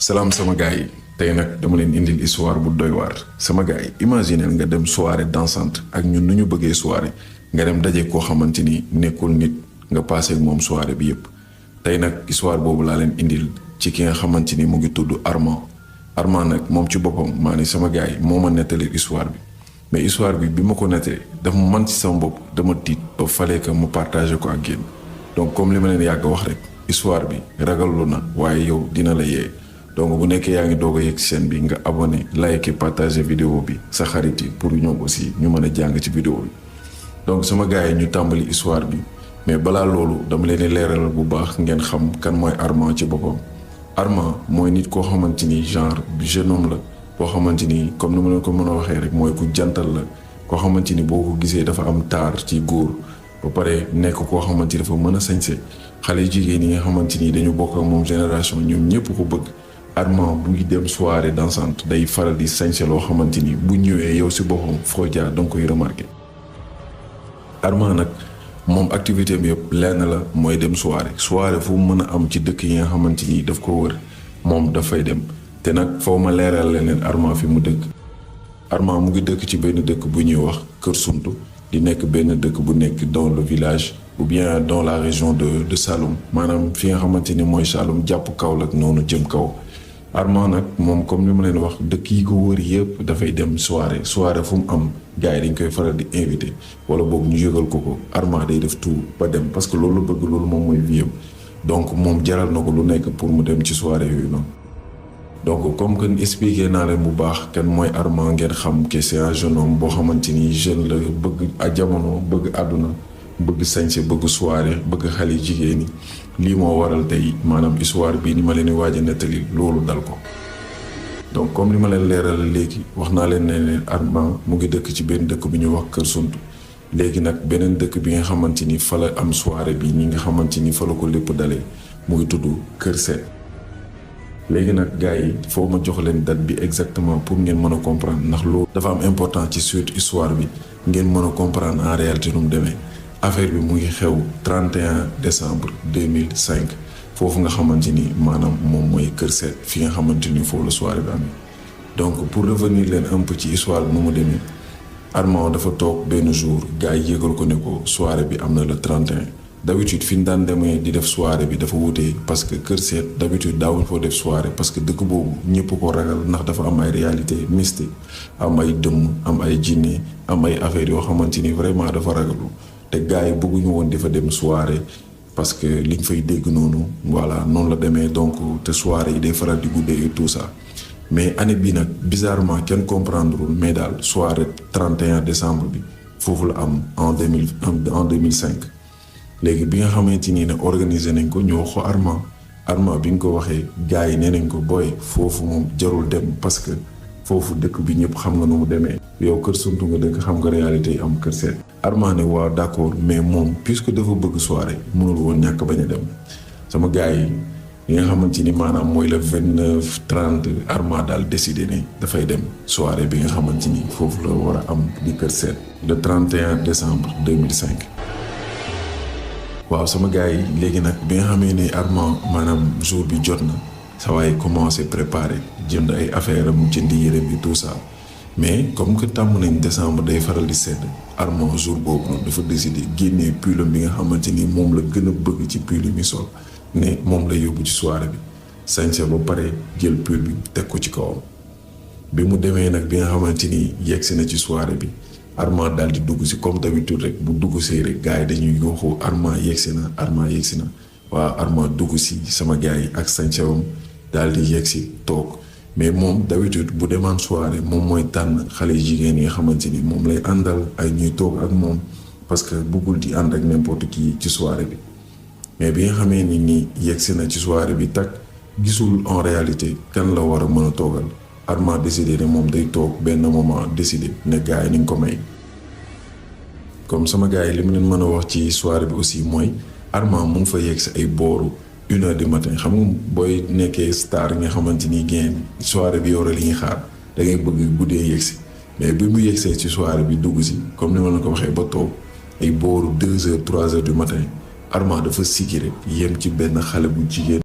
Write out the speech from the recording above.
salaam sama gars yi tey nag dama leen indil histoire bu doy waar sama gars yi imaginer nga dem soirée dansante ak ñun nu ñu bëggee soirée nga dem daje koo xamante ni nekkul nit nga passé ak moom soirée bi yëpp. tey nag histoire boobu laa leen indil ci ki nga xamante ni mu ngi tudd Armand nag moom ci boppam maa ni sama gars yi moo ma nettali histoire bi mais histoire bi ma ko nettalee dafa man ci sama bopp dama tiit ba fallait que mu partagé ko ak yéen donc comme li ma leen yàgg wax rek histoire bi ragallu na waaye yow dina la yee. donc bu nekkee yaa ngi doog a yegg chaîne bi nga abonné like partager vidéo bi sa xarit yi pour ñoom aussi ñu mën a jàng ci vidéo bi donc sama gars yi ñu tàmbali histoire bi mais balaa loolu dama leen di leeralal bu baax ngeen xam kan mooy Armand ci boppam. Armand mooy nit koo xamante ni genre jeune homme la boo xamante ni comme ni ma leen ko mën a waxee rek mooy ku jantal la koo xamante ni boo ko gisee dafa am taar ci góor ba pare nekk koo xamante ni dafa mën a sañse xale jigéen yi nga xamante ni dañu bokk ak moom génération ñoom ñëpp ko bëgg. Armand bu ngi dem soirée dansante day faral di sañse loo xamante ni bu ñëwee yow si boppam foo jaar danga koy remarqué. Armand nag moom activité bi yëpp lenn la mooy dem soirée fu mu mën a am ci dëkk yi nga xamante ni daf ko wër moom dafay dem te nag foo ma leeral leen Armand fi mu dëkk. Armand mu ngi dëkk ci benn dëkk bu ñuy wax Kër Suntu di nekk benn dëkk bu nekk dans le village ou bien dans la région de Saloum maanaam fi nga xamante ni mooy Saloum jàpp Kaolack noonu jëm kaw. Armand nag moom comme ni ma leen wax dëkk yi ko wër yëpp dafay dem soirée fu mu am gars yi dañ koy faral di invité wala boog ñu yëgal ko Armand day def tout ba dem parce que loolu bëgg loolu moom mooy vie am donc moom jaral na ko lu nekk pour mu dem ci soirée yooyu noonu. donc comme que expliqué naa leen bu baax kan mooy Armand ngeen xam que c'est un jeune homme boo xamante ni jeune la bëgg a jamono bëgg àdduna bëgg sañse bëgg soirée bëgg xale jigéen ñi lii moo waral tey maanaam histoire bii ni ma leen di waaj a nettali loolu dal ko. donc comme li ma leen leeral léegi wax naa leen ne Armand mu ngi dëkk ci benn dëkk bi ñuy wax Kër Suntu léegi nag beneen dëkk bi nga xamante ni fa la am soirée bi ñi nga xamante ni fa la ko lépp dalee mu ngi tudd Kër Seet. léegi nag gars yi foo ma jox leen date bi exactement pour ngeen mën a comprendre ndax loolu dafa am important ci suite histoire bi ngeen mën a comprendre en réalité nu mu demee. affaire bi mu ngi xew 31 décembre 2005 foofu nga xamante ni maanaam moom mooy Kër Seet fi nga xamante ni foofu la soirée bi amee. donc pour revenir leen un peu ci histoire bi nu mu demee Armand dafa toog benn jour gars yi yëgal ko ne ko soirée bi am na le 31. d'habitude fi ñu daan demee di def soirée bi dafa wutee parce que Kër Seet d'habitude daawuñ foo def soirée parce que dëkk boobu ñëpp ko ragal ndax dafa am ay réalité mystique am ay dëmm am ay jinne am ay affaires yoo xamante ni vraiment dafa ragalu. te gars yi bëgguñu woon di fa dem soirée parce que liñ fay dégg noonu voilà noonu la demee donc te soirée yi day faral di guddee et tout ça mais année bi nag bizarrement kenn comprendrewul mais daal soirée 31 décembre bi foofu la am en 2005 léegi bi nga xamante ni ne organisé nañ ko ñu wax ko Armand bi nga ko waxee gars yi nee nañ ko booy foofu moom jarul dem parce que foofu dëkk bi ñëpp xam nga nu mu demee yow Kër Suntu nga dëkk xam nga réalité yi am Kër Seet. Armand ne waaw d'accord mais moom puisque dafa bëgg soirée mënul woon ñàkk bañ a dem sama gars yi nga xamante ni maanaam mooy le 29 30 Armand daal décidé ne dafay dem soirée bi nga xamante ni foofu la war a am di Kër Seet le 31 décembre 2005. waaw sama gars yi léegi nag bi nga xamee ne Armand maanaam jour bi jot na sa waay commencé préparer jënd ay affaire am jënd yére bi tout ça. mais comme que tàmm nañ décembre day faral di sedd Armand jour boobu noonu dafa décidé génnee pull bi nga xamante ni moom la gën a bëgg ci pull mi sol ne moom lay yóbbu ci soirée bi sañse ba pare jël pull bi teg ko ci kawam. bi mu demee nag bi nga xamante ni yegsi na ci soirée bi Armand daal di dugg si comme d'habitude rek bu dugg see rek gars yi dañuy yooxu Armand yegsi na waaw Armand dugg si sama gars yi ak sañsewam daal di yegsi toog. mais moom d'habitude bu demaan soirée moom mooy tànn xale jigéen yi nga xamante ni moom lay àndal ay ñuy toog ak moom parce que bëggul di ànd ak n'importe qui ci soirée bi mais bi nga xamee ni yegsi na ci soirée bi tak gisul en réalité kan la war a mën a toogal Armand décidé ne moom day toog benn moment décidé ne gars yi ni nga ko may. comme sama gars yi li mu leen mën a wax ci soirée bi aussi mooy Armand mu ngi fa yegsi ay booru 1h du matin xam nga booy nekkee star nga xamante ni génn soirée bi yow li ñuy xaar da ngay bëgg guddee yegsi mais bi mu yegsee ci soirée bi dugg si comme ni ma la ko waxee ba toog ay booru 2h 3h du matin Armand dafa sikki rek yem ci benn xale bu jigéen